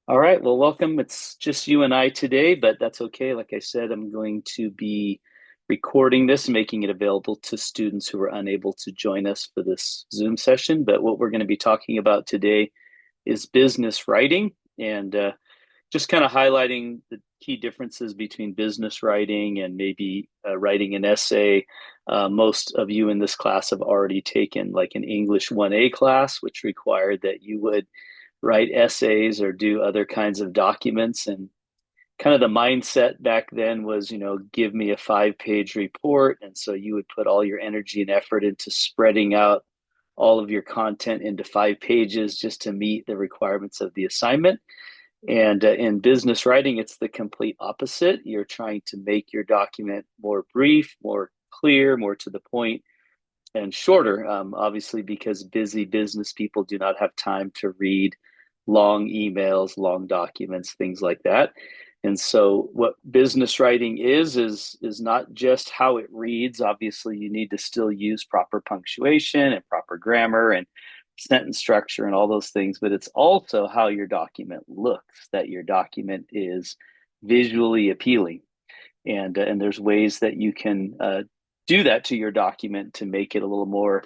All right, well, welcome. It's just you and I today, but that's okay. Like I said, I'm going to be recording this, making it available to students who are unable to join us for this Zoom session. But what we're going to be talking about today is business writing and just kind of highlighting the key differences between business writing and maybe writing an essay. Most of you in this class have already taken like an English 1A class, which required that you would write essays or do other kinds of documents. And kind of the mindset back then was, give me a 5-page report. And so you would put all your energy and effort into spreading out all of your content into 5 pages just to meet the requirements of the assignment. And in business writing, it's the complete opposite. You're trying to make your document more brief, more clear, more to the point, and shorter, obviously, because busy business people do not have time to read long emails, long documents, things like that. And so, what business writing is not just how it reads. Obviously, you need to still use proper punctuation and proper grammar and sentence structure and all those things, but it's also how your document looks, that your document is visually appealing. And there's ways that you can do that to your document to make it a little more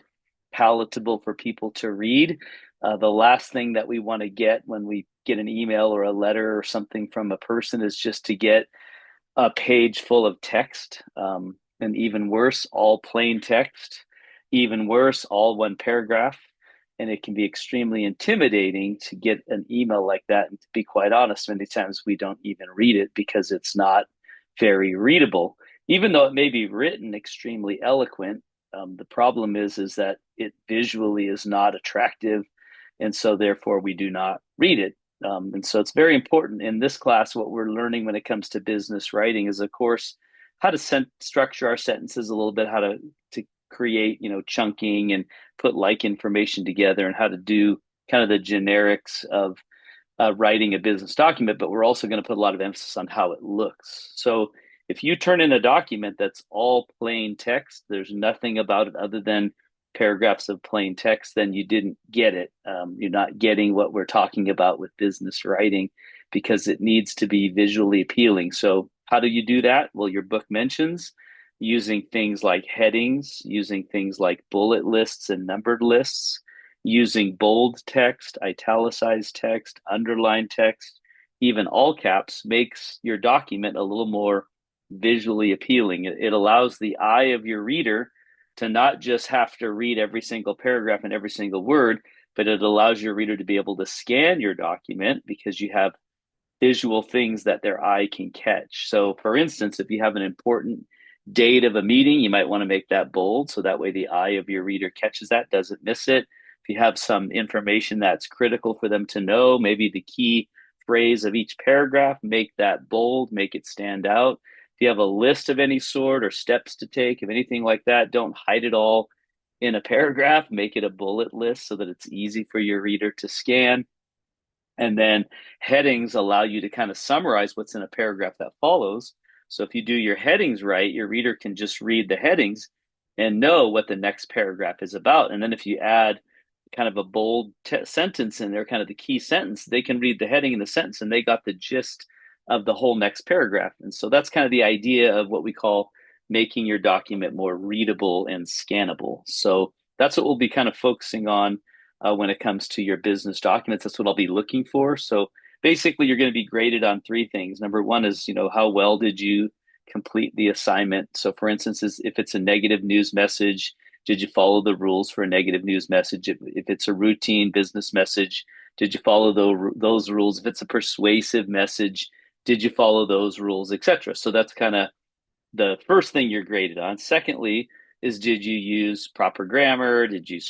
palatable for people to read. The last thing that we want to get when we get an email or a letter or something from a person is just to get a page full of text, and even worse, all plain text, even worse, all one paragraph. And it can be extremely intimidating to get an email like that. And to be quite honest, many times we don't even read it because it's not very readable, even though it may be written extremely eloquent. The problem is that it visually is not attractive, and so therefore we do not read it. And so it's very important in this class. What we're learning when it comes to business writing is, of course, how to structure our sentences a little bit, how to create, chunking and put like information together, and how to do kind of the generics of writing a business document. But we're also going to put a lot of emphasis on how it looks. So if you turn in a document that's all plain text, there's nothing about it other than paragraphs of plain text, then you didn't get it. You're not getting what we're talking about with business writing, because it needs to be visually appealing. So how do you do that? Well, your book mentions using things like headings, using things like bullet lists and numbered lists, using bold text, italicized text, underlined text, even all caps, makes your document a little more visually appealing. It allows the eye of your reader to not just have to read every single paragraph and every single word, but it allows your reader to be able to scan your document because you have visual things that their eye can catch. So, for instance, if you have an important date of a meeting, you might want to make that bold so that way the eye of your reader catches that, doesn't miss it. If you have some information that's critical for them to know, maybe the key phrase of each paragraph, make that bold, make it stand out. If you have a list of any sort or steps to take, of anything like that, don't hide it all in a paragraph, make it a bullet list so that it's easy for your reader to scan. And then headings allow you to kind of summarize what's in a paragraph that follows. So if you do your headings right, your reader can just read the headings and know what the next paragraph is about. And then if you add kind of a bold sentence in there, kind of the key sentence, they can read the heading and the sentence and they got the gist of the whole next paragraph. And so that's kind of the idea of what we call making your document more readable and scannable. So that's what we'll be kind of focusing on when it comes to your business documents. That's what I'll be looking for. So basically, you're going to be graded on three things. Number one is, how well did you complete the assignment? So for instance, if it's a negative news message, did you follow the rules for a negative news message? If it's a routine business message, did you follow those rules? If it's a persuasive message, did you follow those rules, etc.? So that's kind of the first thing you're graded on. Secondly, is did you use proper grammar? Did you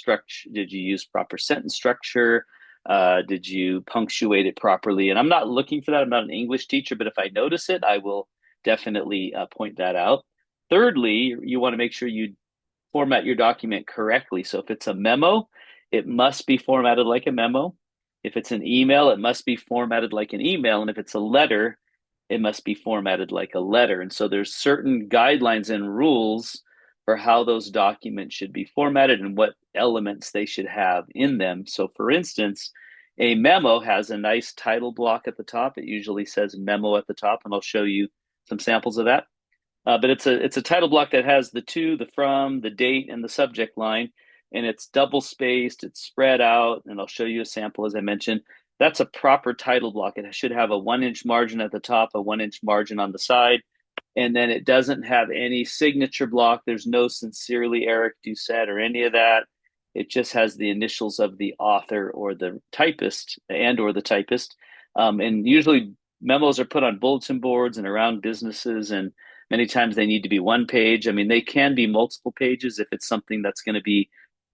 use proper sentence structure? Did you punctuate it properly? And I'm not looking for that. I'm not an English teacher, but if I notice it, I will definitely point that out. Thirdly, you want to make sure you format your document correctly. So if it's a memo, it must be formatted like a memo. If it's an email, it must be formatted like an email. And if it's a letter, it must be formatted like a letter. And so there's certain guidelines and rules for how those documents should be formatted and what elements they should have in them. So for instance, A memo has a nice title block at the top. It usually says memo at the top, and I'll show you some samples of that. But it's a title block that has the to, the from, the date, and the subject line, and it's double spaced, it's spread out, and I'll show you a sample as I mentioned. That's a proper title block. It should have a 1-inch margin at the top, a 1-inch margin on the side, and then it doesn't have any signature block. There's no sincerely Eric Doucette or any of that. It just has the initials of the author or the typist or the typist. And usually memos are put on bulletin boards and around businesses, and many times they need to be one page. I mean, they can be multiple pages if it's something that's going to be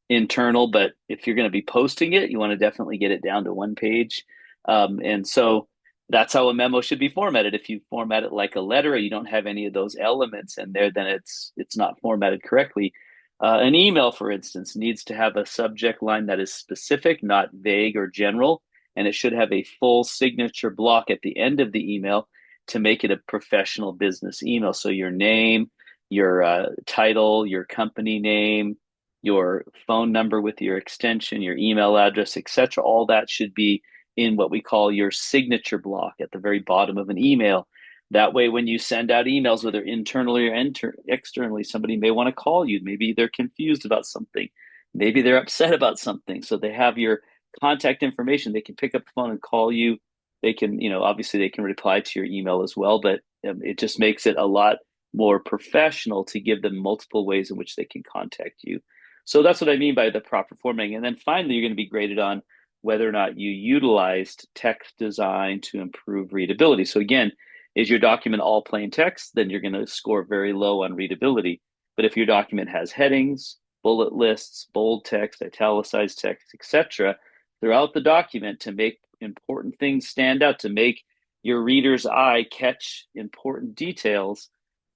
internal, but if you're going to be posting it, you want to definitely get it down to one page. And so that's how a memo should be formatted. If you format it like a letter, or you don't have any of those elements in there, then it's not formatted correctly. An email, for instance, needs to have a subject line that is specific, not vague or general, and it should have a full signature block at the end of the email to make it a professional business email. So your name, your title, your company name, your phone number with your extension, your email address, etc. All that should be in what we call your signature block at the very bottom of an email. That way, when you send out emails, whether internally or externally, somebody may want to call you. Maybe they're confused about something. Maybe they're upset about something. So they have your contact information. They can pick up the phone and call you. They can, obviously they can reply to your email as well, but it just makes it a lot more professional to give them multiple ways in which they can contact you. So that's what I mean by the proper formatting. And then finally, you're going to be graded on whether or not you utilized text design to improve readability. So again, is your document all plain text? Then you're going to score very low on readability. But if your document has headings, bullet lists, bold text, italicized text, etc., throughout the document to make important things stand out, to make your reader's eye catch important details,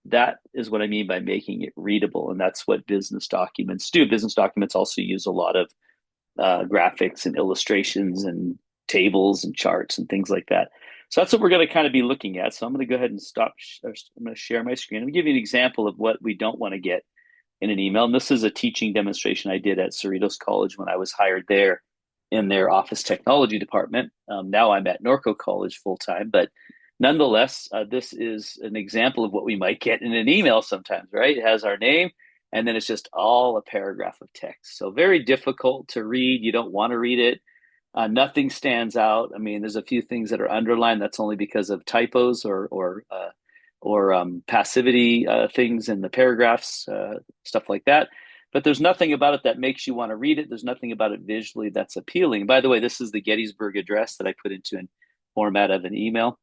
that is what I mean by making it readable. And that's what business documents do. Business documents also use a lot of graphics and illustrations and tables and charts and things like that. So that's what we're going to kind of be looking at. So I'm going to go ahead and stop. I'm going to share my screen. I'm going to give you an example of what we don't want to get in an email. And this is a teaching demonstration I did at Cerritos College when I was hired there in their office technology department. Now I'm at Norco College full time, but nonetheless, this is an example of what we might get in an email sometimes, right? It has our name, and then it's just all a paragraph of text. So very difficult to read. You don't want to read it. Nothing stands out. I mean, there's a few things that are underlined. That's only because of typos or passivity things in the paragraphs, stuff like that. But there's nothing about it that makes you want to read it. There's nothing about it visually that's appealing. By the way, this is the Gettysburg Address that I put into a format of an email.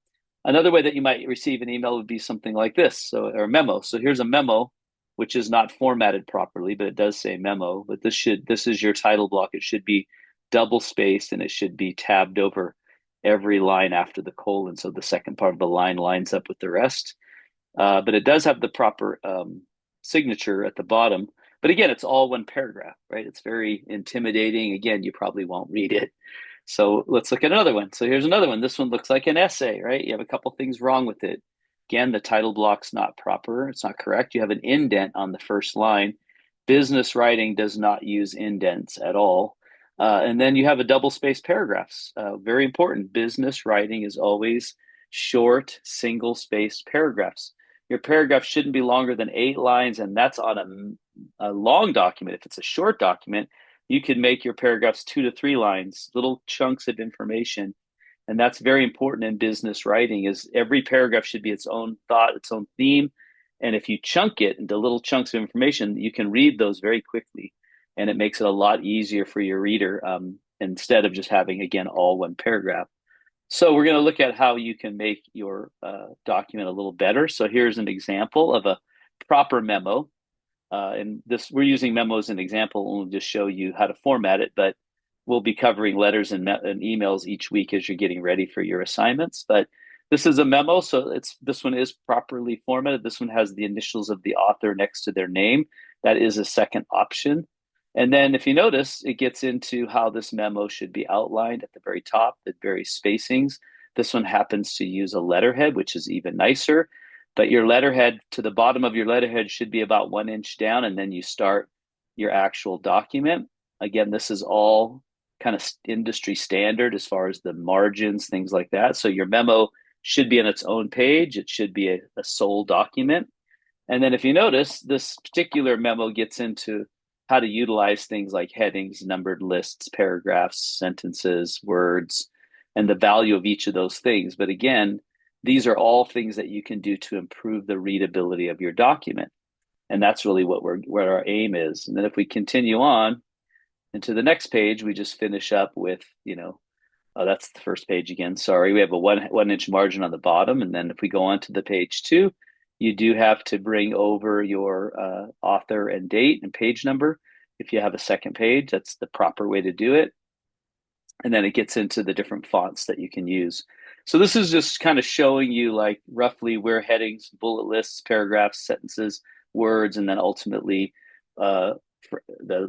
Another way that you might receive an email would be something like this, or a memo. So here's a memo, which is not formatted properly, but it does say memo. But this is your title block. It should be double spaced, and it should be tabbed over every line after the colon, so the second part of the line lines up with the rest. But it does have the proper signature at the bottom. But again, it's all one paragraph, right? It's very intimidating. Again, you probably won't read it. So let's look at another one. So here's another one. This one looks like an essay, right? You have a couple things wrong with it. Again, the title block's not proper. It's not correct. You have an indent on the first line. Business writing does not use indents at all. And then you have a double-spaced paragraphs. Very important. Business writing is always short, single-spaced paragraphs. Your paragraph shouldn't be longer than 8 lines, and that's on a long document. If it's a short document, you can make your paragraphs 2 to 3 lines, little chunks of information. And that's very important in business writing, is every paragraph should be its own thought, its own theme. And if you chunk it into little chunks of information, you can read those very quickly. And it makes it a lot easier for your reader instead of just having, again, all one paragraph. So we're going to look at how you can make your document a little better. So here's an example of a proper memo. And this, we're using memo as an example, and we'll just show you how to format it, but we'll be covering letters and emails each week as you're getting ready for your assignments. But this is a memo, so this one is properly formatted. This one has the initials of the author next to their name. That is a second option. And then if you notice, it gets into how this memo should be outlined at the very top, the very spacings. This one happens to use a letterhead, which is even nicer. But your letterhead, to the bottom of your letterhead, should be about 1 inch down, and then you start your actual document. Again, this is all kind of industry standard as far as the margins, things like that. So your memo should be on its own page. It should be a sole document. And then if you notice, this particular memo gets into how to utilize things like headings, numbered lists, paragraphs, sentences, words, and the value of each of those things. But again, these are all things that you can do to improve the readability of your document. And that's really what our aim is. And then if we continue on into the next page, we just finish up with, oh, that's the first page again. Sorry. We have a one inch margin on the bottom. And then if we go on to the page 2, you do have to bring over your author and date and page number. If you have a second page, that's the proper way to do it. And then it gets into the different fonts that you can use. So this is just kind of showing you like roughly where headings, bullet lists, paragraphs, sentences, words, and then ultimately the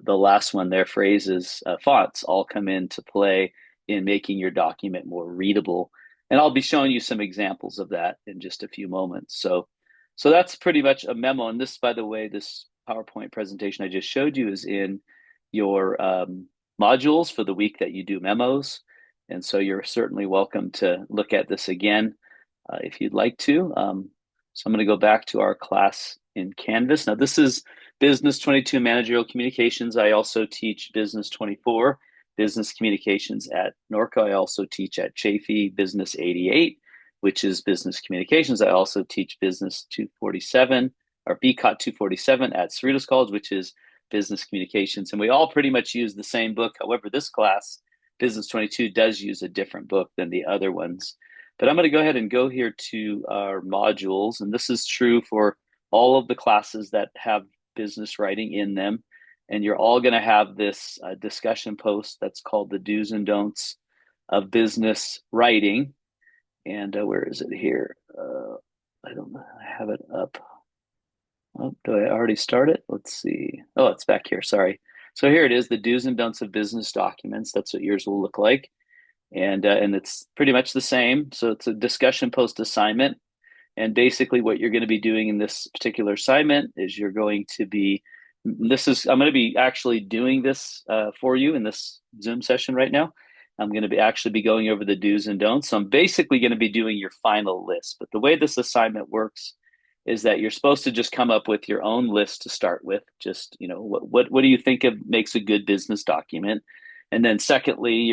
last one there, phrases, fonts all come into play in making your document more readable. And I'll be showing you some examples of that in just a few moments. So that's pretty much a memo. And this, by the way, this PowerPoint presentation I just showed you is in your modules for the week that you do memos. And so you're certainly welcome to look at this again if you'd like to. So I'm going to go back to our class in Canvas. Now, this is Business 22 Managerial Communications. I also teach Business 24 Business Communications at Norco. I also teach at Chafee Business 88, which is Business Communications. I also teach Business 247 or BCOT 247 at Cerritos College, which is Business Communications. And we all pretty much use the same book. However, this class, Business 22, does use a different book than the other ones. But I'm going to go ahead and go here to our modules. And this is true for all of the classes that have business writing in them. And you're all going to have this discussion post that's called the do's and don'ts of business writing. And where is it here? I don't know. I have it up. Oh, do I already start it? Let's see. Oh, it's back here. Sorry. So here it is, the do's and don'ts of business documents. That's what yours will look like. And it's pretty much the same. So it's a discussion post assignment. And basically what you're going to be doing in this particular assignment is you're going to be, I'm going to be actually doing this for you in this Zoom session right now. I'm going to be actually be going over the do's and don'ts. So I'm basically going to be doing your final list. But the way this assignment works is that you're supposed to just come up with your own list to start with. Just, what do you think of makes a good business document? And then secondly,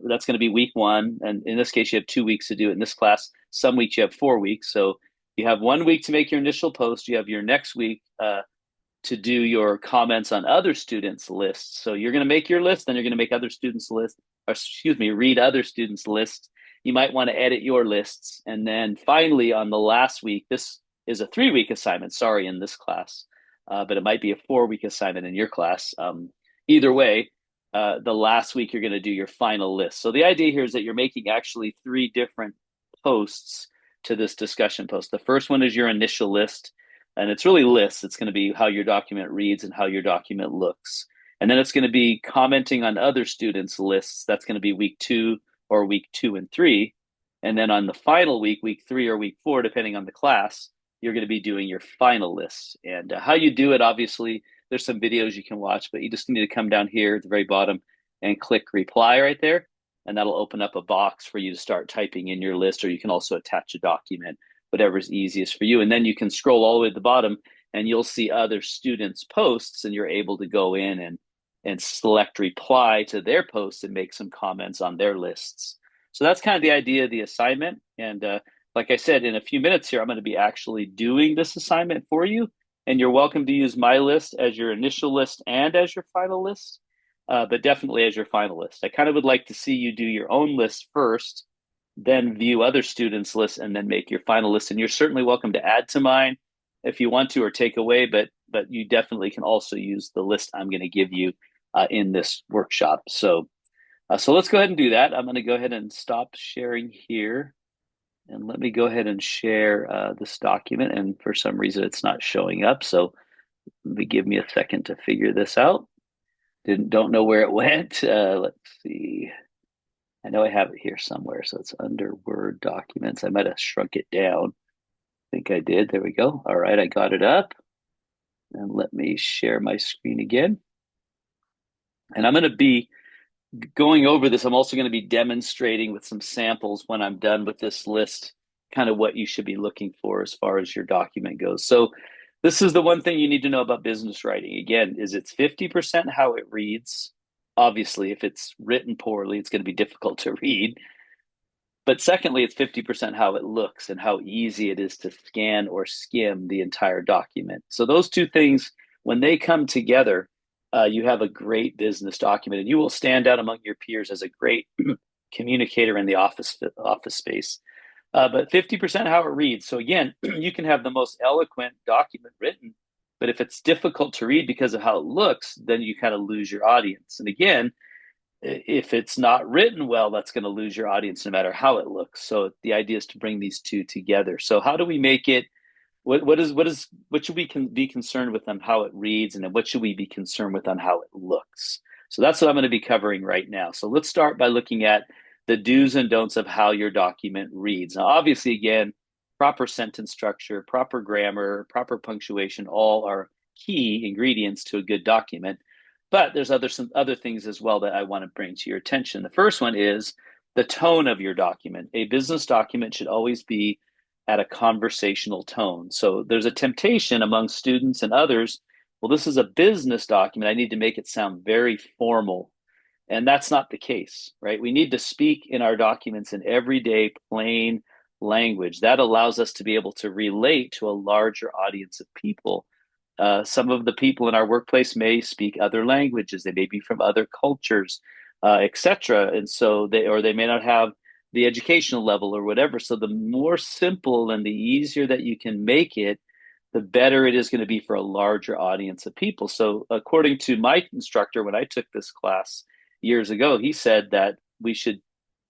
that's going to be week 1. And in this case, you have 2 weeks to do it. In this class, some weeks you have 4 weeks. So you have 1 week to make your initial post. You have your next week to do your comments on other students' lists. So you're going to make your list, then you're going to make other students' lists, read other students' lists. You might want to edit your lists. And then finally, on the last week, this is a 3-week assignment, in this class, but it might be a 4-week assignment in your class. Either way, the last week you're going to do your final list. So the idea here is that you're making actually 3 different posts to this discussion post. The first one is your initial list, and it's really lists. It's going to be how your document reads and how your document looks. And then it's going to be commenting on other students' lists. That's going to be week 2 or week 2 and 3. And then on the final week, week 3 or week 4, depending on the class, you're going to be doing your final list. And how you do it, obviously, there's some videos you can watch, but you just need to come down here at the very bottom and click reply right there. And that'll open up a box for you to start typing in your list, or you can also attach a document, whatever's easiest for you. And then you can scroll all the way to the bottom and you'll see other students' posts, and you're able to go in and select reply to their posts and make some comments on their lists. So that's kind of the idea of the assignment. And like I said, in a few minutes here, I'm going to be actually doing this assignment for you. And you're welcome to use my list as your initial list and as your final list, but definitely as your final list. I kind of would like to see you do your own list first, then view other students' lists, and then make your final list. And you're certainly welcome to add to mine if you want to, or take away, but you definitely can also use the list I'm going to give you in this workshop. So let's go ahead and do that. I'm going to go ahead and stop sharing here. And let me go ahead and share this document. And for some reason, it's not showing up. So give me a second to figure this out. Don't know where it went. Let's see. I know I have it here somewhere. So it's under Word documents. I might have shrunk it down. I think I did. There we go. All right, I got it up. And let me share my screen again. And I'm going to be going over this, I'm also going to be demonstrating with some samples when I'm done with this list, kind of what you should be looking for as far as your document goes. So this is the one thing you need to know about business writing. Again, is it's 50% how it reads. Obviously, if it's written poorly, it's going to be difficult to read. But secondly, it's 50% how it looks and how easy it is to scan or skim the entire document. So those two things, when they come together, you have a great business document, and you will stand out among your peers as a great communicator in the office space. But 50% how it reads. So again, you can have the most eloquent document written, but if it's difficult to read because of how it looks, then you kind of lose your audience. And again, if it's not written well, that's going to lose your audience no matter how it looks. So the idea is to bring these two together. So how do we make it? What should we be concerned with on how it reads, and then what should we be concerned with on how it looks? So that's what I'm going to be covering right now. So let's start by looking at the do's and don'ts of how your document reads. Now, obviously, again, proper sentence structure, proper grammar, proper punctuation, all are key ingredients to a good document. But there's some other things as well that I want to bring to your attention. The first one is the tone of your document. A business document should always be at a conversational tone. So there's a temptation among students and others. Well, this is a business document. I need to make it sound very formal. And that's not the case, right? We need to speak in our documents in everyday, plain language. That allows us to be able to relate to a larger audience of people. Some of the people in our workplace may speak other languages. They may be from other cultures, etc. And so they may not have the educational level or whatever. So the more simple and the easier that you can make it, the better it is going to be for a larger audience of people. So according to my instructor, when I took this class years ago, he said that we should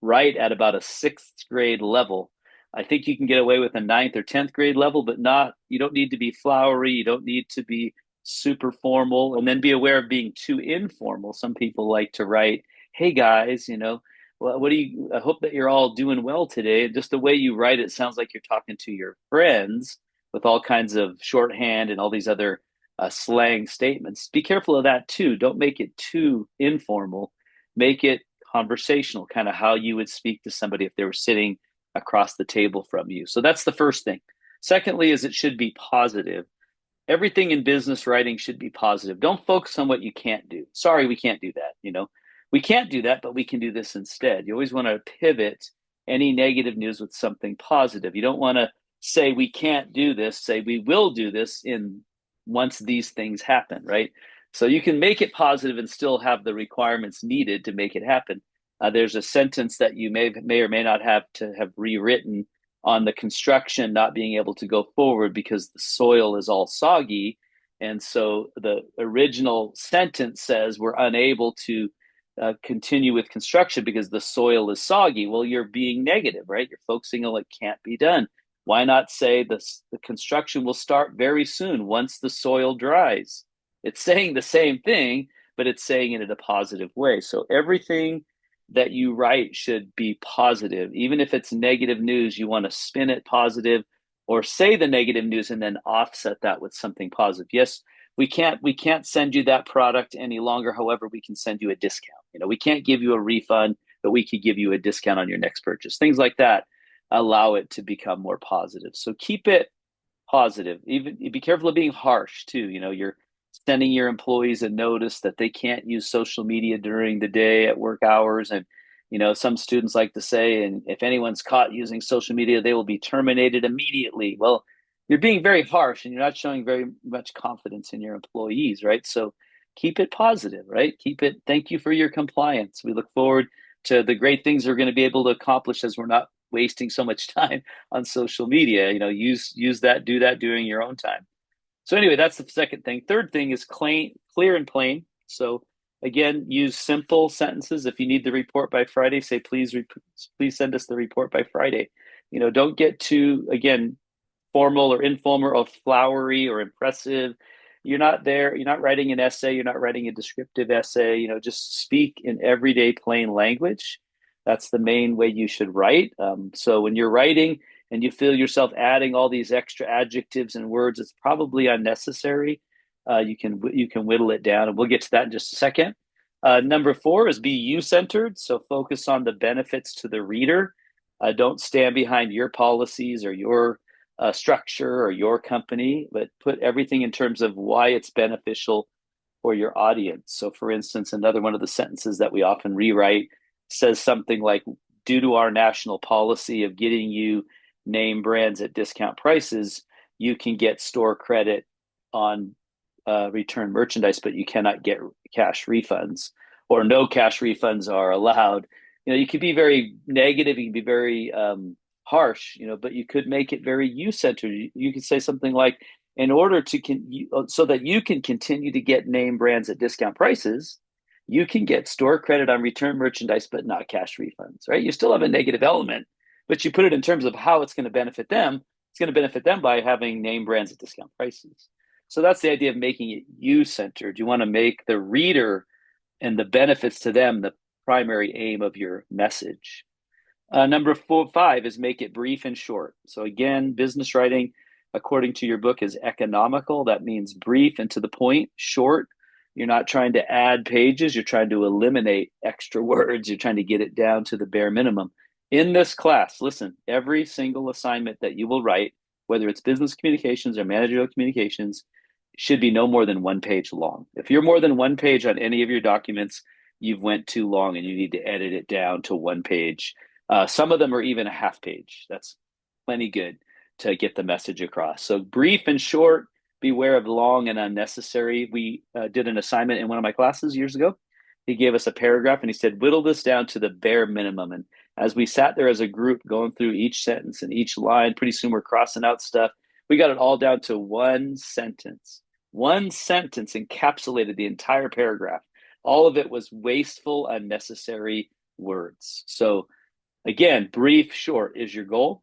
write at about a sixth grade level. I think you can get away with a ninth or 10th grade level, but you don't need to be flowery. You don't need to be super formal, and then be aware of being too informal. Some people like to write, hey guys, well, I hope that you're all doing well today. Just the way you write it sounds like you're talking to your friends with all kinds of shorthand and all these other slang statements. Be careful of that too. Don't make it too informal. Make it conversational, kind of how you would speak to somebody if they were sitting across the table from you. So that's the first thing. Secondly, is it should be positive. Everything in business writing should be positive. Don't focus on what you can't do. Sorry, we can't do that. We can't do that, but we can do this instead. You always want to pivot any negative news with something positive. You don't want to say we can't do this, say we will do this in once these things happen, right? So you can make it positive and still have the requirements needed to make it happen. There's a sentence that you may or may not have to have rewritten on the construction not being able to go forward because the soil is all soggy. And so the original sentence says we're unable to continue with construction because the soil is soggy. Well, you're being negative, right? You're focusing on what can't be done. Why not say the construction will start very soon once the soil dries? It's saying the same thing, but it's saying it in a positive way. So everything that you write should be positive. Even if it's negative news, you want to spin it positive or say the negative news and then offset that with something positive. Yes, we can't send you that product any longer. However, we can send you a discount. We can't give you a refund, but we could give you a discount on your next purchase. Things like that allow it to become more positive. So keep it positive. Even be careful of being harsh too. You're sending your employees a notice that they can't use social media during the day at work hours. And, some students like to say, and if anyone's caught using social media, they will be terminated immediately. Well, you're being very harsh and you're not showing very much confidence in your employees, right? So keep it positive, right? Thank you for your compliance. We look forward to the great things we're going to be able to accomplish as we're not wasting so much time on social media. Use that, do that during your own time. So anyway, that's the second thing. Third thing is clear and plain. So again, use simple sentences. If you need the report by Friday, say please send us the report by Friday. Don't get too again formal or informal or flowery or impressive. You're not there. You're not writing an essay. You're not writing a descriptive essay. Just speak in everyday plain language. That's the main way you should write. So when you're writing and you feel yourself adding all these extra adjectives and words, it's probably unnecessary. You can whittle it down, and we'll get to that in just a second. Number four is be you-centered. So focus on the benefits to the reader. Don't stand behind your policies or your structure or your company, but put everything in terms of why it's beneficial for your audience. So, for instance, another one of the sentences that we often rewrite says something like, due to our national policy of getting you name brands at discount prices, you can get store credit on return merchandise, but you cannot get cash refunds, or no cash refunds are allowed. You could be very negative, you can be very harsh, but you could make it very you-centered. You could say something like, in order so that you can continue to get name brands at discount prices, you can get store credit on return merchandise, but not cash refunds, right? You still have a negative element, but you put it in terms of how it's going to benefit them. It's going to benefit them by having name brands at discount prices. So that's the idea of making it you-centered. You want to make the reader and the benefits to them the primary aim of your message. Number five is make it brief and short. So again, business writing, according to your book, is economical. That means brief and to the point, short. You're not trying to add pages. You're trying to eliminate extra words. You're trying to get it down to the bare minimum. In this class, listen, every single assignment that you will write, whether it's business communications or managerial communications, should be no more than 1 page long. If you're more than 1 page on any of your documents, you've went too long and you need to edit it down to 1 page. Some of them are even a half page. That's plenty good to get the message across. So brief and short, beware of long and unnecessary. We did an assignment in one of my classes years ago. He gave us a paragraph and he said, whittle this down to the bare minimum. And as we sat there as a group going through each sentence and each line, pretty soon we're crossing out stuff. We got it all down to one sentence. One sentence encapsulated the entire paragraph. All of it was wasteful, unnecessary words. So again, brief, short is your goal.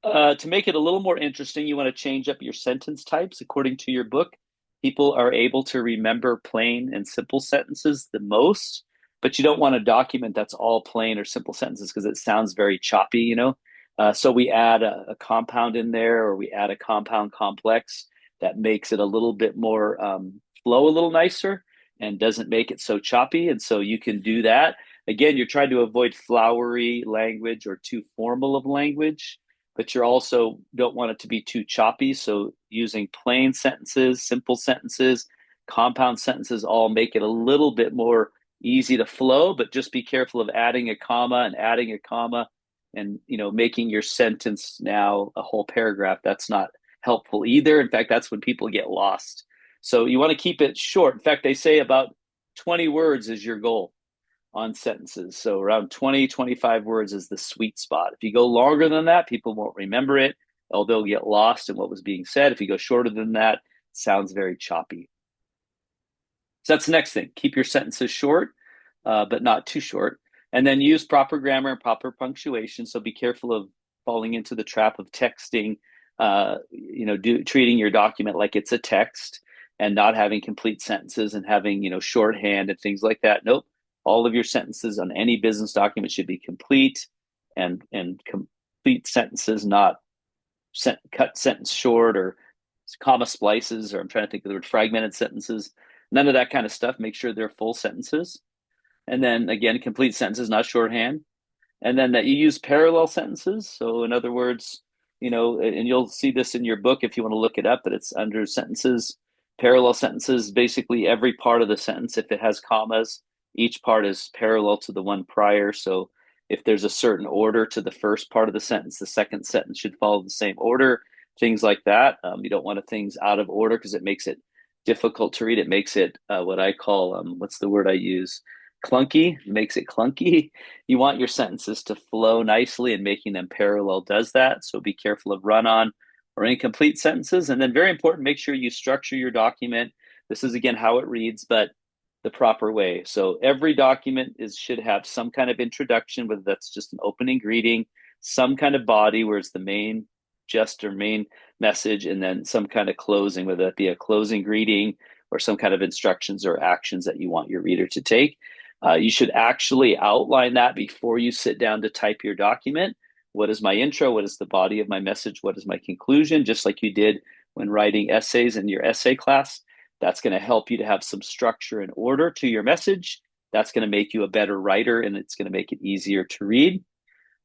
To make it a little more interesting, you want to change up your sentence types. According to your book, people are able to remember plain and simple sentences the most, but you don't want a document that's all plain or simple sentences because it sounds very choppy, So we add a compound in there, or we add a compound complex that makes it a little bit more flow a little nicer and doesn't make it so choppy. And so you can do that. Again, you're trying to avoid flowery language or too formal of language, but you also don't want it to be too choppy. So using plain sentences, simple sentences, compound sentences all make it a little bit more easy to flow, but just be careful of adding a comma and adding a comma and making your sentence now a whole paragraph. That's not helpful either. In fact, that's when people get lost. So you want to keep it short. In fact, they say about 20 words is your goal on sentences. So around 20, 25 words is the sweet spot. If you go longer than that, people won't remember it, or they'll get lost in what was being said. If you go shorter than that, it sounds very choppy. So that's the next thing. Keep your sentences short, but not too short. And then use proper grammar and proper punctuation. So be careful of falling into the trap of texting, treating your document like it's a text and not having complete sentences and having, shorthand and things like that. Nope. All of your sentences on any business document should be complete and complete sentences, not cut sentence short or comma splices, or I'm trying to think of the word fragmented sentences. None of that kind of stuff. Make sure they're full sentences. And then again, complete sentences, not shorthand. And then that you use parallel sentences. So in other words, and you'll see this in your book if you want to look it up, but it's under sentences. Parallel sentences, basically every part of the sentence, if it has commas, each part is parallel to the one prior. So if there's a certain order to the first part of the sentence, the second sentence should follow the same order, things like that. You don't want things out of order because it makes it difficult to read. It makes it what I call, what's the word I use? Clunky. It makes it clunky. You want your sentences to flow nicely, and making them parallel does that. So be careful of run-on or incomplete sentences. And then very important, make sure you structure your document. This is, again, how it reads, but the proper way. So every document should have some kind of introduction, whether that's just an opening greeting, some kind of body where it's the main gist or main message, and then some kind of closing, whether that be a closing greeting or some kind of instructions or actions that you want your reader to take. You should actually outline that before you sit down to type your document. What is my intro? What is the body of my message? What is my conclusion? Just like you did when writing essays in your essay class. That's going to help you to have some structure and order to your message. That's going to make you a better writer, and it's going to make it easier to read.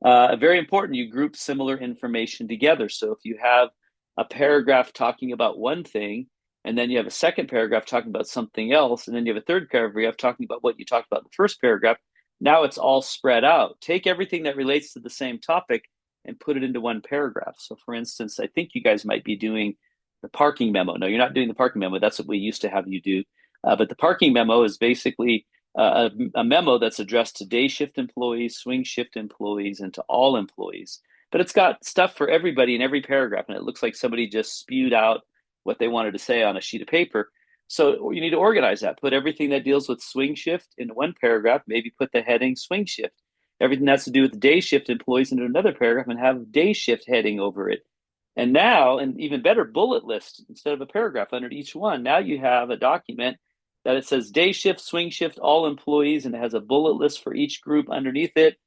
Very important, you group similar information together. So if you have a paragraph talking about one thing, and then you have a second paragraph talking about something else, and then you have a third paragraph talking about what you talked about in the first paragraph, now it's all spread out. Take everything that relates to the same topic and put it into one paragraph. So for instance, I think you guys might be doing the parking memo. No, you're not doing the parking memo. That's what we used to have you do. But the parking memo is basically a memo that's addressed to day shift employees, swing shift employees, and to all employees. But it's got stuff for everybody in every paragraph, and it looks like somebody just spewed out what they wanted to say on a sheet of paper. So you need to organize that. Put everything that deals with swing shift in one paragraph, maybe put the heading swing shift. Everything that's to do with day shift employees into another paragraph and have day shift heading over it. And now, and even better, bullet list instead of a paragraph under each one. Now you have a document that it says day shift, swing shift, all employees, and it has a bullet list for each group underneath it.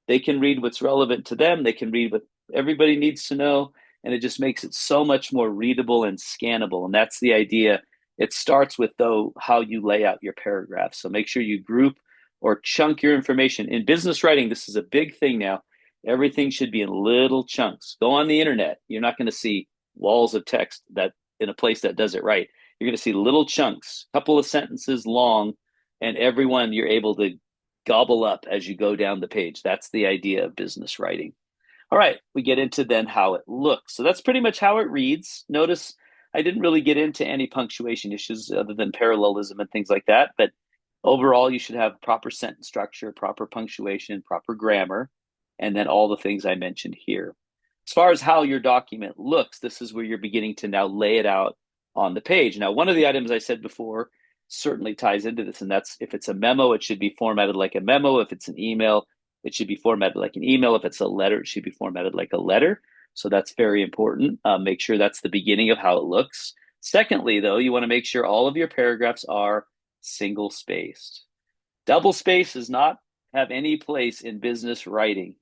They can read what's relevant to them. They can read what everybody needs to know. And it just makes it so much more readable and scannable. And that's the idea. It starts with, though, how you lay out your paragraphs. So make sure you group or chunk your information. In business writing, this is a big thing now. Everything should be in little chunks. Go on the internet. You're not going to see walls of text that in a place that does it right. You're going to see little chunks, a couple of sentences long, and everyone you're able to gobble up as you go down the page. That's the idea of business writing. All right, we get into then how it looks. So that's pretty much how it reads. Notice I didn't really get into any punctuation issues other than parallelism and things like that. But overall, you should have proper sentence structure, proper punctuation, proper grammar, and then all the things I mentioned here. As far as how your document looks, this is where you're beginning to now lay it out on the page. Now, one of the items I said before certainly ties into this, and that's if it's a memo, it should be formatted like a memo. If it's an email, it should be formatted like an email. If it's a letter, it should be formatted like a letter. So that's very important. Make sure that's the beginning of how it looks. Secondly, though, you want to make sure all of your paragraphs are single spaced. Double space does not have any place in business writing.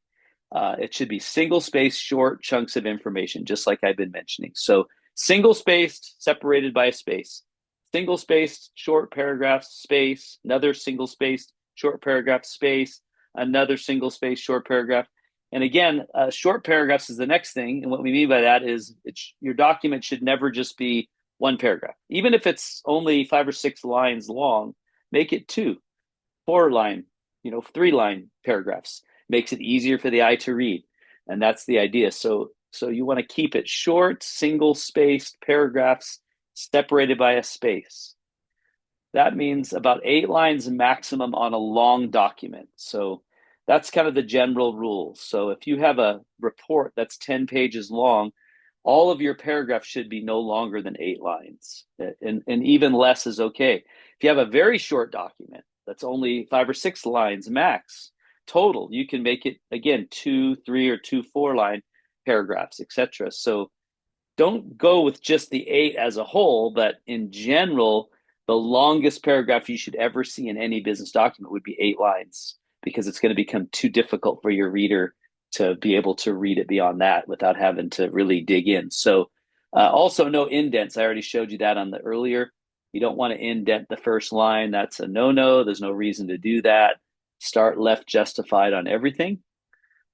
It should be single spaced, short chunks of information, just like I've been mentioning. So single spaced, separated by a space. Single spaced, short paragraph, space, another single spaced, short paragraph, space, another single spaced, short paragraph. And again, short paragraphs is the next thing. And what we mean by that is your document should never just be one paragraph. Even if it's only 5 or 6 lines long, make it 2, 4 line, 3 line paragraphs. Makes it easier for the eye to read. And that's the idea. So you want to keep it short, single spaced paragraphs separated by a space. That means about 8 lines maximum on a long document. So that's kind of the general rule. So if you have a report that's 10 pages long, all of your paragraphs should be no longer than 8 lines. And even less is okay. If you have a very short document that's only 5 or 6 lines max total, you can make it, again, 2, 3, or 2, 4 line paragraphs, etc. So don't go with just the 8 as a whole, but in general, the longest paragraph you should ever see in any business document would be 8 lines, because it's going to become too difficult for your reader to be able to read it beyond that without having to really dig in. So also no indents. I already showed you that on the earlier. You don't want to indent the first line. That's a no-no. There's no reason to do that. Start left justified on everything.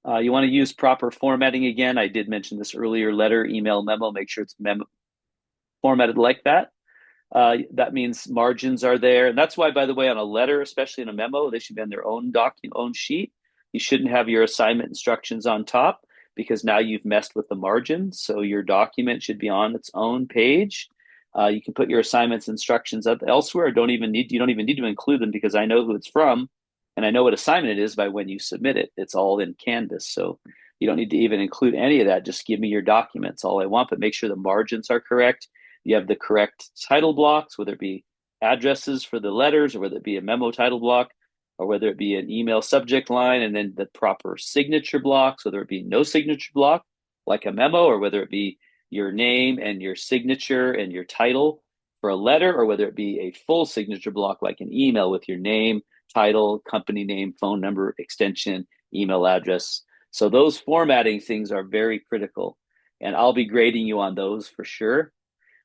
You want to use proper formatting again. I did mention this earlier, letter, email, memo. Make sure it's formatted like that. That means margins are there. And that's why, by the way, on a letter, especially in a memo, they should be on their own document, own sheet. You shouldn't have your assignment instructions on top, because now you've messed with the margins. So your document should be on its own page. You can put your assignments instructions up elsewhere. You don't even need to include them, because I know who it's from and I know what assignment it is by when you submit it. It's all in Canvas. So you don't need to even include any of that. Just give me your documents, all I want, but make sure the margins are correct. You have the correct title blocks, whether it be addresses for the letters, or whether it be a memo title block, or whether it be an email subject line, and then the proper signature blocks, whether it be no signature block like a memo, or whether it be your name and your signature and your title for a letter, or whether it be a full signature block like an email with your name, title, company name, phone number, extension, email address. So those formatting things are very critical, and I'll be grading you on those for sure.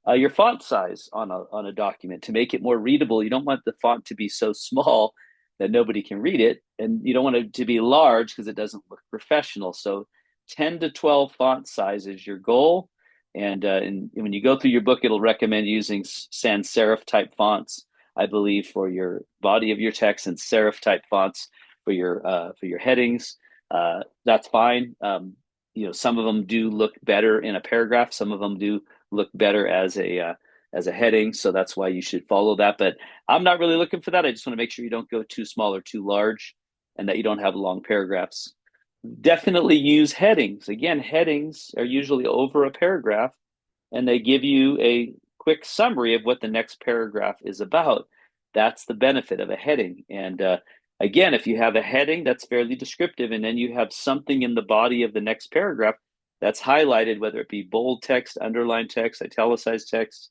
Your font size on a document to make it more readable. You don't want the font to be so small that nobody can read it, and you don't want it to be large because it doesn't look professional. So 10 to 12 font size is your goal. And when you go through your book, it'll recommend using sans serif type fonts, I believe, for your body of your text, and serif type fonts for your headings. That's fine. Some of them do look better in a paragraph. Some of them do look better as a heading. So that's why you should follow that. But I'm not really looking for that. I just want to make sure you don't go too small or too large, and that you don't have long paragraphs. Definitely use headings. Again, headings are usually over a paragraph, and they give you a quick summary of what the next paragraph is about. That's the benefit of a heading. And again, if you have a heading that's fairly descriptive, and then you have something in the body of the next paragraph that's highlighted, whether it be bold text, underlined text, italicized text,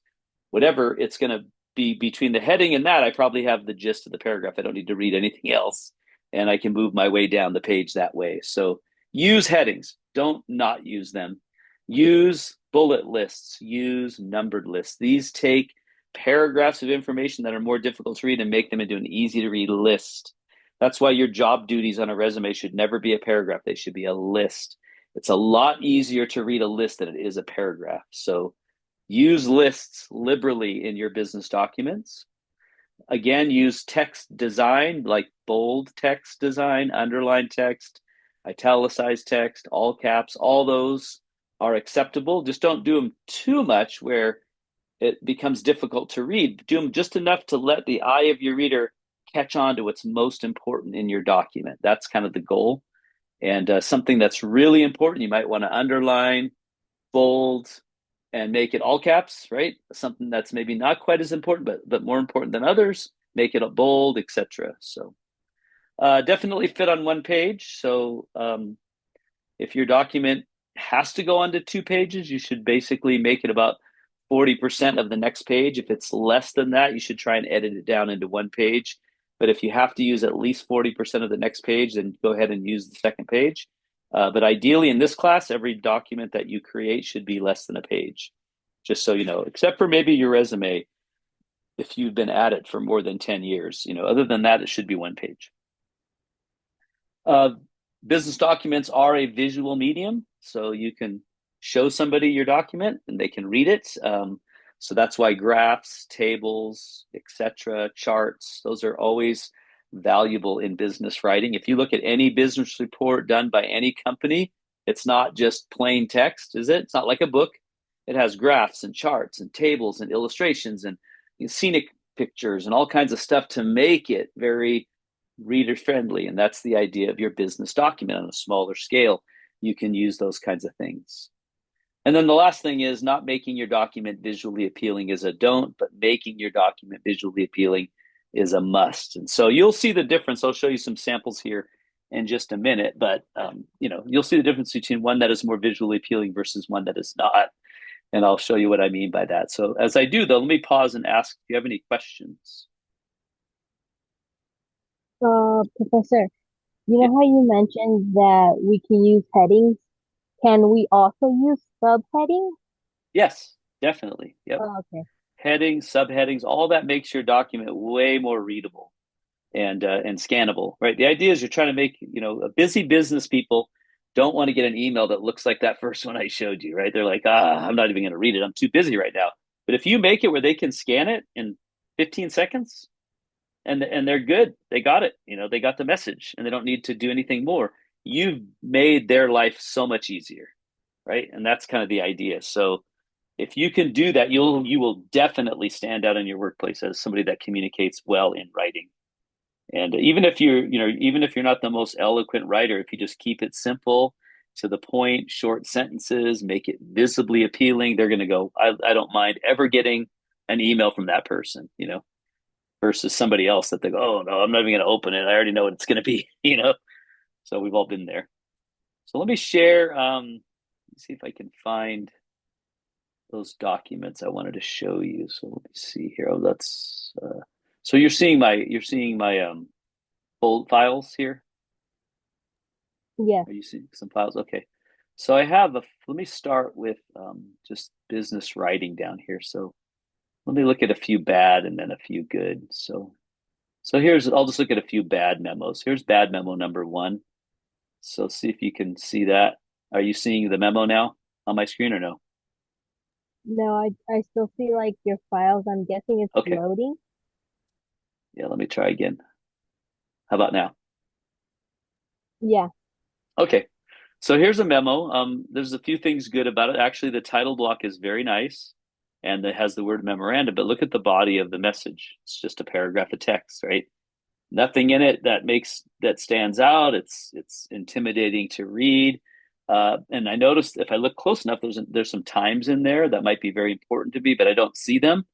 whatever, it's going to be between the heading and that. I probably have the gist of the paragraph. I don't need to read anything else, and I can move my way down the page that way. So use headings. Don't not use them. Use bullet lists, use numbered lists. These take paragraphs of information that are more difficult to read and make them into an easy to read list. That's why your job duties on a resume should never be a paragraph. They should be a list. It's a lot easier to read a list than it is a paragraph. So use lists liberally in your business documents. Again, use text design like bold text design, underlined text, italicized text, all caps. All those are acceptable. Just don't do them too much where it becomes difficult to read. Do them just enough to let the eye of your reader catch on to what's most important in your document. That's kind of the goal. And something that's really important, you might want to underline, bold, and make it all caps, right? Something that's maybe not quite as important, but more important than others, make it a bold, etc. So definitely fit on one page. So if your document has to go onto 2 pages, you should basically make it about 40% of the next page. If it's less than that, you should try and edit it down into 1 page. But if you have to use at least 40% of the next page, then go ahead and use the second page. But ideally in this class, every document that you create should be less than a page, just so you know, except for maybe your resume, if you've been at it for more than 10 years. Other than that, it should be 1 page. Uh, Business documents are a visual medium, so you can show somebody your document and they can read it. So that's why graphs, tables, etc., charts, those are always valuable in business writing. If you look at any business report done by any company, it's not just plain text, is it? It's not like a book. It has graphs and charts and tables and illustrations and scenic pictures and all kinds of stuff to make it very reader friendly. And that's the idea of your business document on a smaller scale. You can use those kinds of things. And then the last thing is not making your document visually appealing is a don't, but making your document visually appealing is a must. And so you'll see the difference. I'll show you some samples here in just a minute, but you'll see the difference between one that is more visually appealing versus one that is not. And I'll show you what I mean by that. So as I do, though, let me pause and ask if you have any questions. Professor, you Yeah. know how you mentioned that we can use headings? Can we also use subheadings? Yes, definitely. Yep. Oh, okay. Headings, subheadings, all that makes your document way more readable and scannable, right? The idea is you're trying to make, a busy business people don't want to get an email that looks like that first one I showed you, right? They're like, I'm not even going to read it. I'm too busy right now. But if you make it where they can scan it in 15 seconds and they're good, they got it, they got the message and they don't need to do anything more. You've made their life so much easier, right? And that's kind of the idea. So if you can do that, you will definitely stand out in your workplace as somebody that communicates well in writing. And even if even if you're not the most eloquent writer, if you just keep it simple, to the point, short sentences, make it visibly appealing, they're going to go, I don't mind ever getting an email from that person, versus somebody else that they go, oh no, I'm not even going to open it. I already know what it's going to be, So we've all been there. So let me share. Let's see if I can find those documents I wanted to show you. So let me see here. Oh, that's so you're seeing my full files here. Yes. Are you seeing some files? Okay. So I have let me start with just business writing down here. So let me look at a few bad and then a few good. So I'll just look at a few bad memos. Here's bad memo number one. So see if you can see that. Are you seeing the memo now on my screen or no? No, I still see like your files. I'm guessing it's Okay. loading. Yeah, let me try again. How about now? Yeah. Okay. So here's a memo. There's a few things good about it. Actually, the title block is very nice and it has the word memorandum, but look at the body of the message. It's just a paragraph of text, right? Nothing in it that stands out. It's intimidating to read. And I noticed if I look close enough, there's some times in there that might be very important to me, but I don't see them.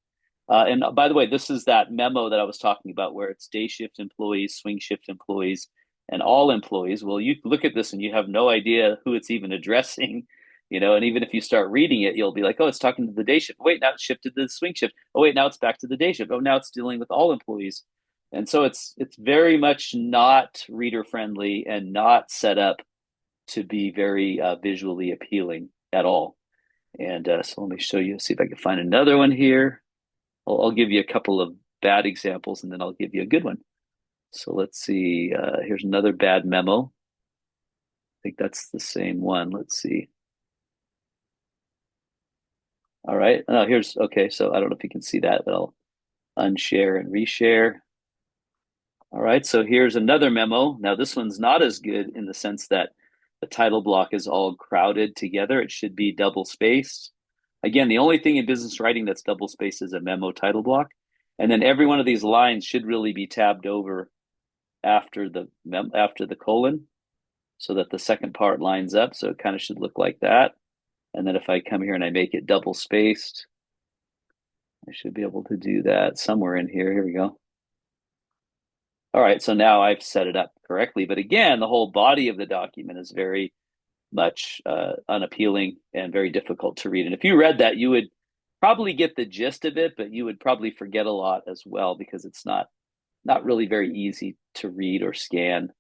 And by the way, this is that memo that I was talking about where it's day shift employees, swing shift employees, and all employees. Well, you look at this and you have no idea who it's even addressing, and even if you start reading it, you'll be like, oh, it's talking to the day shift. Wait, now it's shifted to the swing shift. Oh, wait, now it's back to the day shift. Oh, now it's dealing with all employees. And so it's very much not reader friendly and not set up to be very visually appealing at all. And so let me show you, see if I can find another one here. I'll give you a couple of bad examples and then I'll give you a good one. So let's see. Here's another bad memo. I think that's the same one. Let's see. All right. Here's okay. So I don't know if you can see that, but I'll unshare and reshare. All right. So here's another memo. Now, this one's not as good in the sense that the title block is all crowded together. It should be double spaced. Again, the only thing in business writing that's double spaced is a memo title block. And then every one of these lines should really be tabbed over after the colon so that the second part lines up. So it kind of should look like that. And then if I come here and I make it double spaced, I should be able to do that somewhere in here. Here we go. All right, so now I've set it up correctly. But again, the whole body of the document is very much unappealing and very difficult to read. And if you read that, you would probably get the gist of it, but you would probably forget a lot as well because it's not really very easy to read or scan.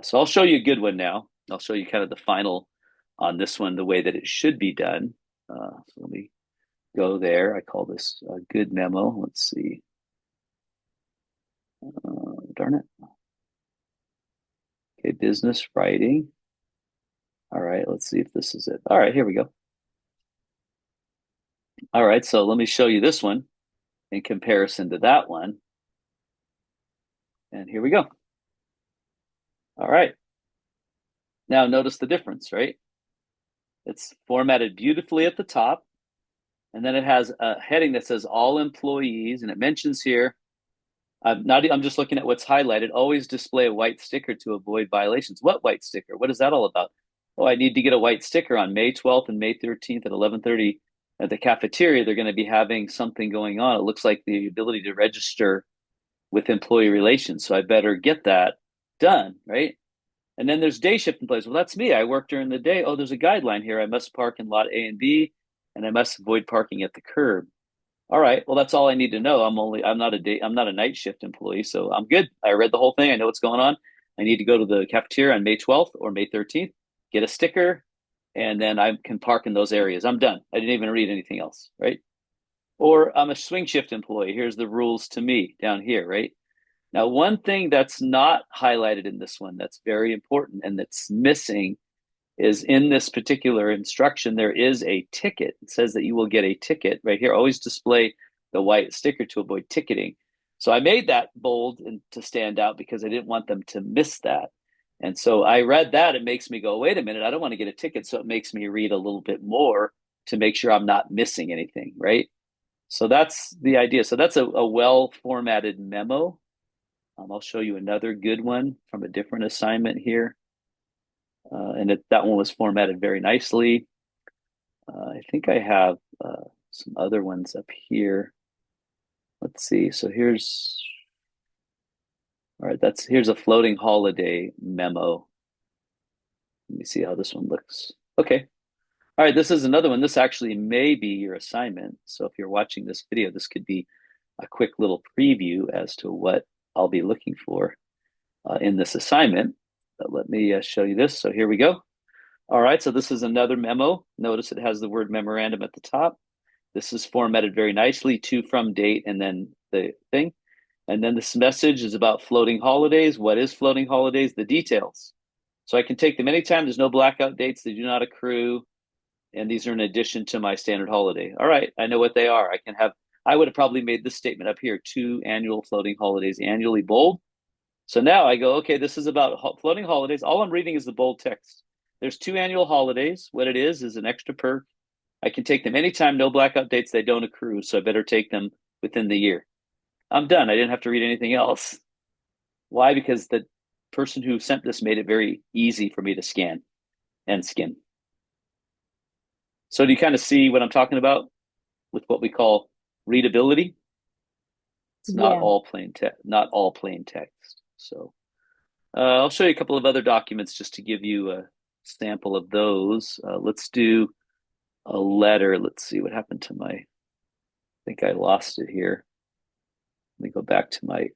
So I'll show you a good one now. I'll show you kind of the final on this one, the way that it should be done. So let me go there. I call this a good memo. Let's see. Darn it. Okay, business writing. All right, let's see if this is it. All right, here we go. All right, so let me show you this one in comparison to that one. And here we go. All right. Now notice the difference, right? It's formatted beautifully at the top. And then it has a heading that says all employees. And it mentions here, I'm just looking at what's highlighted. Always display a white sticker to avoid violations. What white sticker? What is that all about? Oh, I need to get a white sticker on May 12th and May 13th at 11:30 at the cafeteria. They're going to be having something going on. It looks like the ability to register with employee relations. So I better get that done, right? And then there's day shift employees. Well, that's me. I work during the day. Oh, there's a guideline here. I must park in lot A and B, and I must avoid parking at the curb. All right. Well, that's all I need to know. I'm not a night shift employee, so I'm good. I read the whole thing. I know what's going on. I need to go to the cafeteria on May 12th or May 13th, get a sticker, and then I can park in those areas. I'm done. I didn't even read anything else, right? Or I'm a swing shift employee. Here's the rules to me down here, right? Now, one thing that's not highlighted in this one that's very important and that's missing is in this particular instruction, there is a ticket. It says that you will get a ticket right here. Always display the white sticker to avoid ticketing. So I made that bold and to stand out because I didn't want them to miss that. And so I read that. It makes me go, wait a minute, I don't want to get a ticket. So it makes me read a little bit more to make sure I'm not missing anything, right? So that's the idea. So that's a well formatted memo. I'll show you another good one from a different assignment here. That one was formatted very nicely. I think I have some other ones up here. Let's see. So all right, here's a floating holiday memo. Let me see how this one looks. Okay. All right, this is another one. This actually may be your assignment. So if you're watching this video, this could be a quick little preview as to what I'll be looking for in this assignment. But let me show you this. So here we go. All right, so this is another memo. Notice it has the word memorandum at the top. This is formatted very nicely to, from, date, and then the thing. And then this message is about floating holidays. What is floating holidays? The details. So I can take them anytime. There's no blackout dates. They do not accrue. And these are in addition to my standard holiday. All right, I know what they are. I would have probably made this statement up here: 2 annual floating holidays, annually bold. So now I go, okay, this is about floating holidays. All I'm reading is the bold text. There's 2 annual holidays. What it is an extra perk. I can take them anytime, no blackout dates. They don't accrue, so I better take them within the year. I'm done. I didn't have to read anything else. Why? Because the person who sent this made it very easy for me to scan and skim. So do you kind of see what I'm talking about with what we call readability? It's not Yeah, all plain text, not all plain text. So I'll show you a couple of other documents just to give you a sample of those. Let's do a letter. Let's see what happened to I think I lost it here. Let me go back to I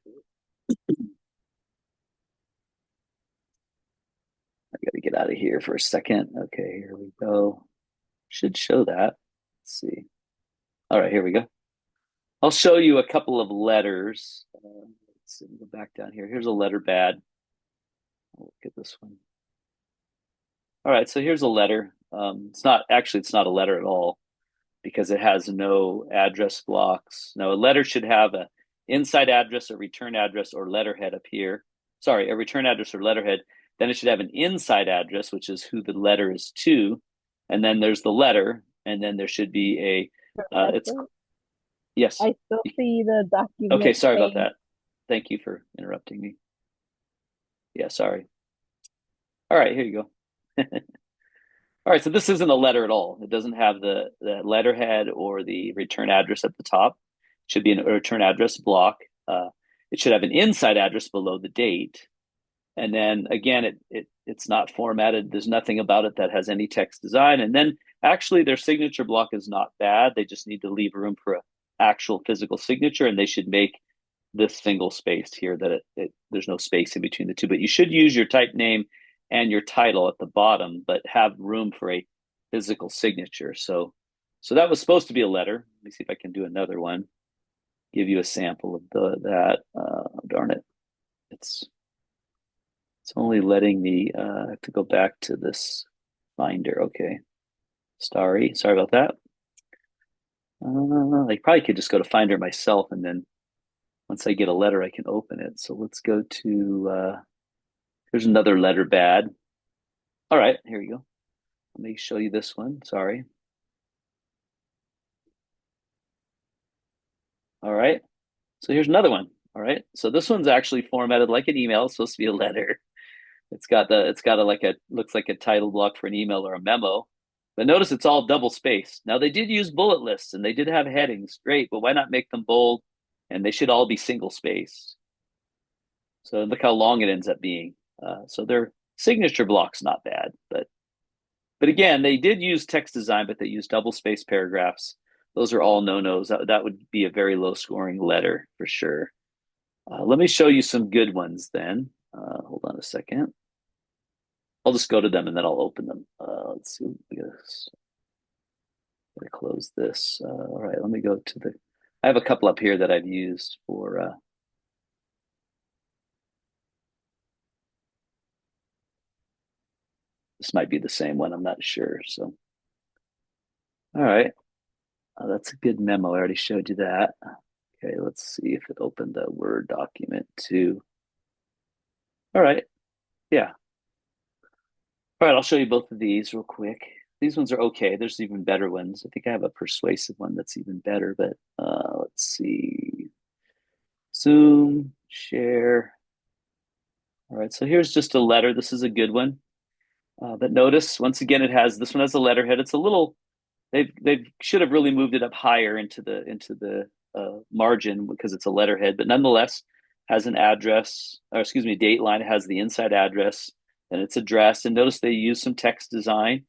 got to get out of here for a second. Okay, here we go. Should show that. Let's see. All right, here we go. I'll show you a couple of letters. Let's see, go back down here. Here's a letter bad. I'll look at this one. All right, so here's a letter. It's not a letter at all because it has no address blocks. Now, a letter should have a inside address, a return address, or letterhead up here. Sorry, a return address or letterhead. Then it should have an inside address, which is who the letter is to, and then there's the letter, and then there should be it's Professor. yes. I still see the Okay, document sorry about saying that. Thank you for interrupting me. Yeah, sorry. All right, here you go. All right, so this isn't a letter at all. It doesn't have the letterhead or the return address at the top. It should be a return address block. It should have an inside address below the date. And then again, it's not formatted. There's nothing about it that has any text design. And then actually their signature block is not bad. They just need to leave room for an actual physical signature, and they should make this single space here that there's no space in between the two. But you should use your type name and your title at the bottom, but have room for a physical signature. So that was supposed to be a letter. Let me see if I can do another one. Give you a sample of that. Darn it, it's only letting me. I have to go back to this Finder. Okay, sorry about that. I probably could just go to Finder myself, and then once I get a letter, I can open it. So let's go to. There's another letter bad. All right, here you go. Let me show you this one. Sorry. All right. So here's another one. All right. So this one's actually formatted like an email. It's supposed to be a letter. It's got a like a looks like a title block for an email or a memo. But notice it's all double spaced. Now they did use bullet lists and they did have headings. Great, but why not make them bold? And they should all be single spaced. So look how long it ends up being. So their signature block's not bad, but again, they did use text design, but they used double spaced paragraphs. Those are all no-nos. That would be a very low scoring letter for sure. Let me show you some good ones then. Hold on a second. I'll just go to them and then I'll open them. Let's see. I gotta close this. All right, let me go to I have a couple up here that I've used for. This might be the same one. I'm not sure. So, all right. That's a good memo. I already showed you that. Okay, let's see if it opened the Word document too. All right. Yeah. All right, I'll show you both of these real quick. These ones are okay. There's even better ones. I think I have a persuasive one that's even better, but let's see. Zoom, share. All right, so here's just a letter. This is a good one. But notice, once again, this one has a letterhead. It's a little, they should have really moved it up higher into the margin because it's a letterhead, but nonetheless has an address, or excuse me, date line. It has the inside address and it's addressed. And notice they use some text design.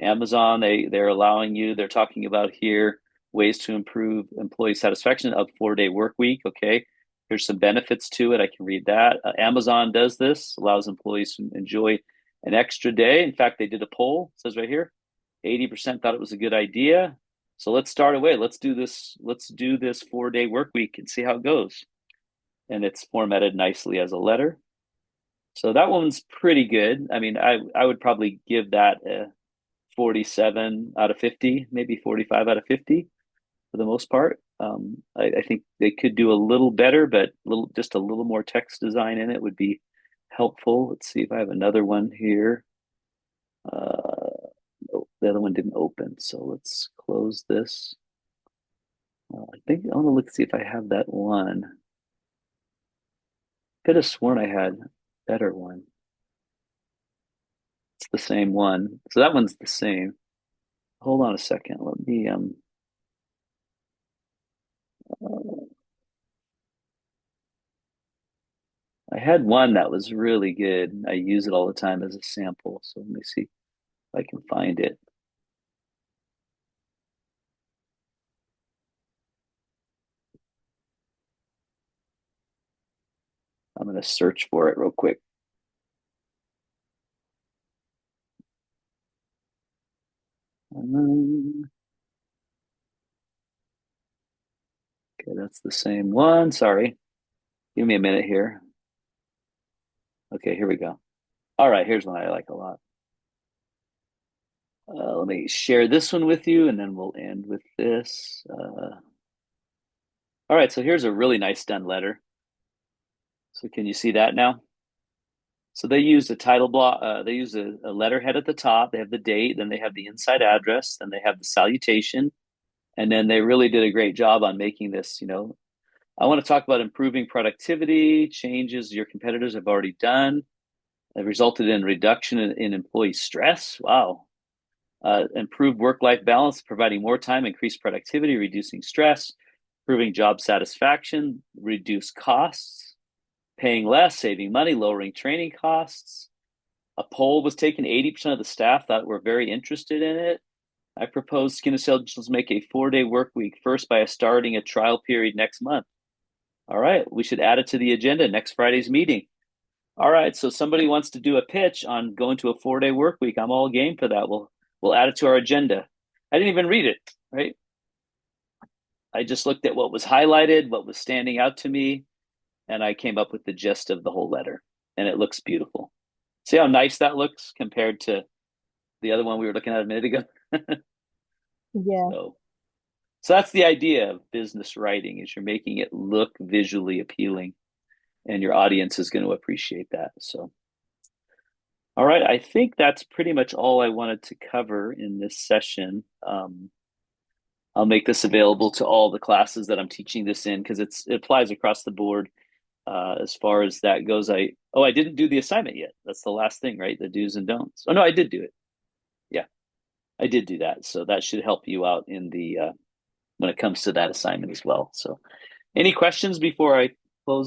Amazon, they're allowing you. They're talking about here ways to improve employee satisfaction of 4-day work week. Okay, there's some benefits to it. I can read that. Amazon does this, allows employees to enjoy an extra day. In fact, they did a poll, it says right here, 80% thought it was a good idea. So let's start away. Let's do this 4-day work week and see how it goes. And it's formatted nicely as a letter. So that one's pretty good. I mean, I would probably give that a 47 out of 50, maybe 45 out of 50 for the most part. I think they could do a little better, but just a little more text design in it would be helpful. Let's see if I have another one here. Oh, the other one didn't open, so let's close this. I think I want to look see if I have that one. Could have sworn I had a better one. It's the same one, so that one's the same. Hold on a second. Let me I had one that was really good. I use it all the time as a sample. So let me see if I can find it. I'm going to search for it real quick. Okay, that's the same one. Sorry. Give me a minute here. Okay, here we go. All right, here's one I like a lot. Let me share this one with you, and then we'll end with this. All right, so here's a really nice done letter. So can you see that now? So they use a title block. They use a letterhead at the top. They have the date, then they have the inside address, then they have the salutation, and then they really did a great job on making this. I want to talk about improving productivity, changes your competitors have already done. It resulted in reduction in employee stress. Wow. Improved work-life balance, providing more time, increased productivity, reducing stress, improving job satisfaction, reduce costs, paying less, saving money, lowering training costs. A poll was taken. 80% of the staff thought were very interested in it. I propose Skin Essentials make a 4-day work week, first by starting a trial period next month. All right, we should add it to the agenda next Friday's meeting. All right, so somebody wants to do a pitch on going to a 4-day work week. I'm all game for that. We'll add it to our agenda. I didn't even read it, right? I just looked at what was highlighted, what was standing out to me, and I came up with the gist of the whole letter. And it looks beautiful. See how nice that looks compared to the other one we were looking at a minute ago? Yeah. So, so that's the idea of business writing, is you're making it look visually appealing, and your audience is going to appreciate that. So, all right, I think that's pretty much all I wanted to cover in this session. I'll make this available to all the classes that I'm teaching this in, because it applies across the board. As far as that goes, I didn't do the assignment yet. That's the last thing, right? The do's and don'ts. Oh no, I did do it. Yeah, I did do that. So that should help you out in the when it comes to that assignment as well. So, any questions before I close it?